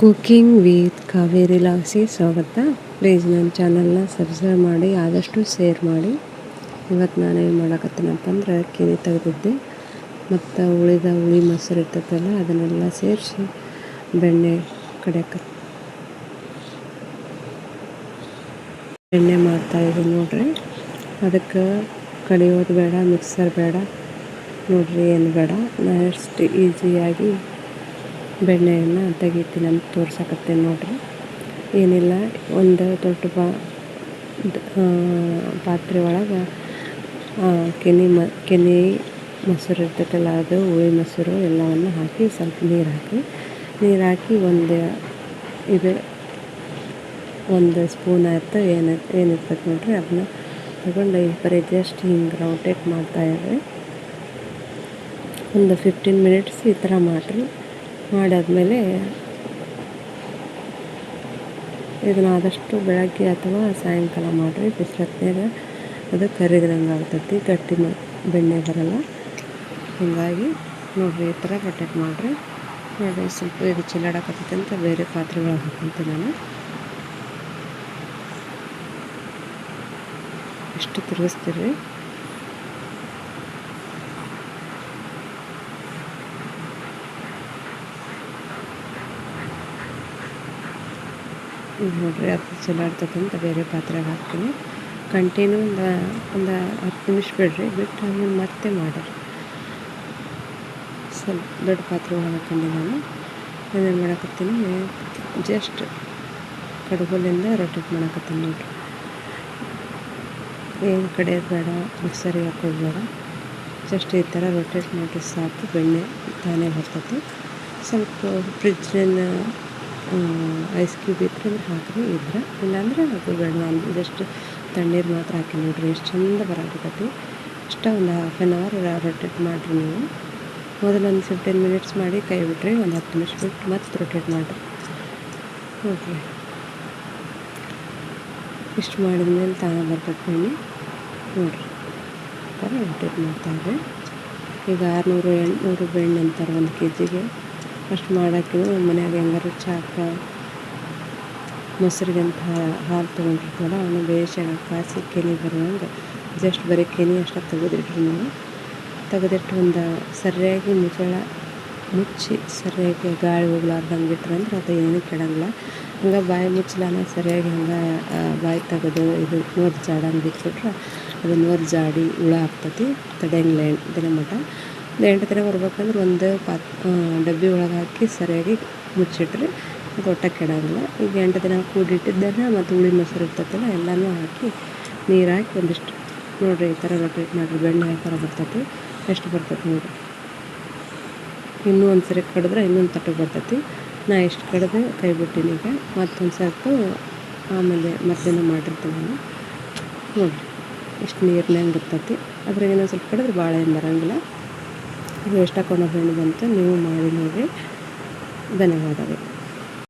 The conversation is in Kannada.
ಕುಕಿಂಗ್ ವಿತ್ ಕಾವೇರಿ ಲಾಗ್ಸಿಗೆ ಸ್ವಾಗತ. ಪ್ಲೀಸ್ ನನ್ನ ಚಾನಲ್ನ ಸಬ್ಸ್ಕ್ರೈಬ್ ಮಾಡಿ, ಆದಷ್ಟು ಶೇರ್ ಮಾಡಿ. ಇವತ್ತು ನಾನು ಏನು ಮಾಡಕತ್ತೀನಪ್ಪ ಅಂದ್ರೆ ಕೆನೆ ತೆಗೆದಿದ್ದೆ ಮತ್ತು ಉಳಿದ ಹುಳಿ ಮೊಸರು ಇರ್ತೈತಲ್ಲ ಅದನ್ನೆಲ್ಲ ಸೇರಿಸಿ ಬೆಣ್ಣೆ ಬೆಣ್ಣೆ ಮಾಡ್ತಾಯಿದ್ದೀನಿ ನೋಡ್ರಿ. ಅದಕ್ಕೆ ಕಡಿಯೋದು ಬೇಡ, ಮಿಕ್ಸರ್ ಬೇಡ ನೋಡ್ರಿ, ಏನು ಬೇಡ. ನಾನು ಎಷ್ಟು ಈಸಿಯಾಗಿ ಬೆಣ್ಣೆಯನ್ನು ತೆಗಿತೀನಿ ಅಂತ ತೋರ್ಸಕತ್ತೇನೆ ನೋಡ್ರಿ. ಏನಿಲ್ಲ, ಒಂದು ದೊಡ್ಡ ಪಾತ್ರೆ ಒಳಗೆ ಕೆನೆ ಮೊಸರು ಇರ್ತೈತಲ್ಲ, ಅದು ಹುಳಿ ಮೊಸರು ಎಲ್ಲವನ್ನು ಹಾಕಿ ಸ್ವಲ್ಪ ನೀರು ಹಾಕಿ ಒಂದು ಸ್ಪೂನ್ ಆಯ್ತು ಏನಿರ್ತೈತೆ ನೋಡ್ರಿ, ಅದನ್ನ ತಗೊಂಡು ಬರೀ ಜಸ್ಟ್ ಹಿಂಗೆ ರೌಟೇಟ್ ಮಾಡ್ತಾಯಿದ್ರಿ. ಒಂದು 15 ಮಿನಿಟ್ಸ್ ಈ ಥರ ಮಾಡಿರಿ. ಮಾಡಾದ್ಮೇಲೆ ಇದನ್ನು ಆದಷ್ಟು ಬೆಳಗ್ಗೆ ಅಥವಾ ಸಾಯಂಕಾಲ ಮಾಡಿರಿ. ಬಿಸಿಲೊತ್ತಿನಾಗ ಅದು ಕರಿದಂಗೆ ಆಗ್ತೈತಿ, ಗಟ್ಟಿ ಬೆಣ್ಣೆ ಬರಲ್ಲ. ಹೀಗಾಗಿ ನೋಡಿರಿ, ಈ ಥರ ರೊಟೇಟ್ ಮಾಡಿರಿ. ನೋಡಿ, ಸ್ವಲ್ಪ ಇದು ಚಿಲ್ಲಾಡಕತ್ತೈತೆ ಅಂತ ಬೇರೆ ಪಾತ್ರೆಗಳು ಹಾಕ್ಕೊಂತೀನಿ ನಾನು. ಇಷ್ಟು ತಿರುಗಿಸ್ತೀರಿ. ನೋಡಿರಿ, ಅದು ಚೆಲ್ಲಾಡ್ತೈತೆ ಅಂತ ಬೇರೆ ಪಾತ್ರೆಗೆ ಹಾಕ್ತೀನಿ. ಕಂಟಿನ್ಯೂ ಒಂದು 10 ನಿಮಿಷ ಬಿಟ್ಟು ಆಮೇಲೆ ಮತ್ತೆ ಮಾಡಿರಿ. ಸ್ವಲ್ಪ ದೊಡ್ಡ ಪಾತ್ರೆ ಹಾಕೊಂಡು ನಾನು ಅದೇನು ಮಾಡಕತ್ತೀನಿ, ಜಸ್ಟ್ ಕಡುಬಲ್ಲಿಂದ ರೊಟೇಟ್ ಮಾಡಕತ್ತೀನಿ ನೋಡಿರಿ. ಏನು ಕಡಿಯೋದು ಬೇಡ, ಮಿಕ್ಸರಿಗೆ ಹಾಕೋದು ಬೇಡ, ಜಸ್ಟ್ ಈ ಥರ ರೊಟೇಟ್ ಮಾಡಿ ಸಾಕು. ಬೆಣ್ಣೆ ತಾನೇ ಬರ್ತೈತಿ. ಸ್ವಲ್ಪ ಫ್ರಿಜ್ಜಿನ ಐಸ್ ಕ್ಯೂಬ್ ಇದ್ರೆ ಹಾಕಿರಿ, ಇಲ್ಲಾಂದರೆ ಅದು ಬೇಡ. ನಾನು ಜಸ್ಟ್ ತಣ್ಣೀರು ಮಾತ್ರ ಹಾಕಿ ನೋಡಿರಿ, ಎಷ್ಟು ಚಂದ ಬರಾಕತ್ತೈತಿ. ಇಷ್ಟ ಒಂದು 1/2 ಅವರ್ ರೊಟೇಟ್ ಮಾಡಿರಿ. ನೀವು ಮೊದಲು ಒಂದು 15 ಮಿನಿಟ್ಸ್ ಮಾಡಿ ಕೈ ಬಿಟ್ರಿ, ಒಂದು 10 ನಿಮಿಷ ಬಿಟ್ಟು ಮತ್ತೆ ರೊಟೇಟ್ ಮಾಡಿರಿ. ನೋಡಿರಿ, ಇಷ್ಟು ಮಾಡಿದ ಮೇಲೆ ತಾನೇ ಬರ್ತೈತೆ ಬೆಣ್ಣೆ. ನೋಡಿರಿ, ಈ ಥರ ರೊಟೇಟ್ ಮಾಡ್ತಾಯಿದ್ರಿ. ಈಗ 600-800 ಬೆಣ್ಣೆ ಅಂತಾರೆ 1 kgಗೆ. ಅಷ್ಟು ಮಾಡೋಕ್ಕೆ ಮನ್ಯಾಗ ಹೆಂಗಾರು ಚಾಕ ಮೊಸರಿಗಂತ ಹಾಲು ತೊಗೊಂಡಿರ್ತೀವಲ್ಲ, ಅವನ್ನ ಬೇಯಿಸಾಗ ಕಾಸಿ ಕೆನೆ ಬರುವಂಗೆ ಜಸ್ಟ್ ಬರೀ ಕೆನೆ ಅಷ್ಟು ತೆಗೆದಿಟ್ರಿ. ನೀವು ತೆಗೆದಿಟ್ಟು ಒಂದು ಸರಿಯಾಗಿ ಮುಚ್ಚಿ ಸರಿಯಾಗಿ ಗಾಳಿ ಹೋಗ್ಲಾರ್ದಂಗೆ ಇಟ್ರೆ ಅಂದ್ರೆ ಅದು ಏನೂ ಕೆಡಂಗಿಲ್ಲ. ಹಂಗೆ ಬಾಯಿ ಮುಚ್ಚಲಾನ ಸರಿಯಾಗಿ ಹಂಗೆ ಬಾಯಿ ತೆಗೆದು ಇದು ನೋರು ಜಾಡಂಗೆ ಬಿಟ್ಬಿಟ್ರೆ ಅದು ನೋರು ಜಾಡಿ ಹುಳ ಆಗ್ತೈತಿ, ತಡೆಯಂಗಿಲ್ಲ ದಿನ ಮಟ. 8 ದಿನ ಬರ್ಬೇಕಂದ್ರೆ ಒಂದು ಡಬ್ಬಿ ಒಳಗೆ ಹಾಕಿ ಸರಿಯಾಗಿ ಮುಚ್ಚಿಟ್ರಿ, ಅದು ಒಟ್ಟ ಕೆಡಂಗಿಲ್ಲ. ಈಗ 8 ದಿನ ಕೂಡಿಟ್ಟಿದ್ದನ್ನು ಮತ್ತು ಹುಳಿ ಮೊಸರು ಇರ್ತೈತಲ್ಲ ಎಲ್ಲನೂ ಹಾಕಿ ನೀರು ಹಾಕಿ ಒಂದಿಷ್ಟು ನೋಡಿರಿ, ಈ ಥರ ರೊಟೇಟ್ ಮಾಡಿರಿ. ಬೆಣ್ಣೆ ಯಾವ ಥರ ಬರ್ತೈತಿ, ಎಷ್ಟು ಬರ್ತೈತಿ ನೋಡಿರಿ. ಇನ್ನೂ ಒಂದು ಸರಿ ಕಡಿದ್ರೆ ಇನ್ನೊಂದು ತಟ್ಟೆ ಬರ್ತೈತಿ. ನಾ ಎಷ್ಟು ಕಡ್ದು ಕೈ ಬಿಟ್ಟಿನಿ. ಈಗ ಮತ್ತೊಂದು ಸ್ವಲ್ಪ ಆಮೇಲೆ ಮಧ್ಯಾಹ್ನ ಮಾಡಿರ್ತೀನಿ ನಾನು. ನೋಡಿರಿ, ಇಷ್ಟು ನೀರಿನಾಗ ಬರ್ತೈತಿ. ಅದ್ರಾಗ ಇನ್ನೊಂದು ಸ್ವಲ್ಪ ಕಡಿದ್ರೆ ಭಾಳ ಏನು ಬರೋಂಗಿಲ್ಲ. ಇದು ಎಷ್ಟು ಹಾಕೊಂಡು ಬೆಣ್ಣೆ ಬಂತು, ನೀವು ಮಾಡಿ ನೋಡಿರಿ. ಧನ್ಯವಾದಗಳು.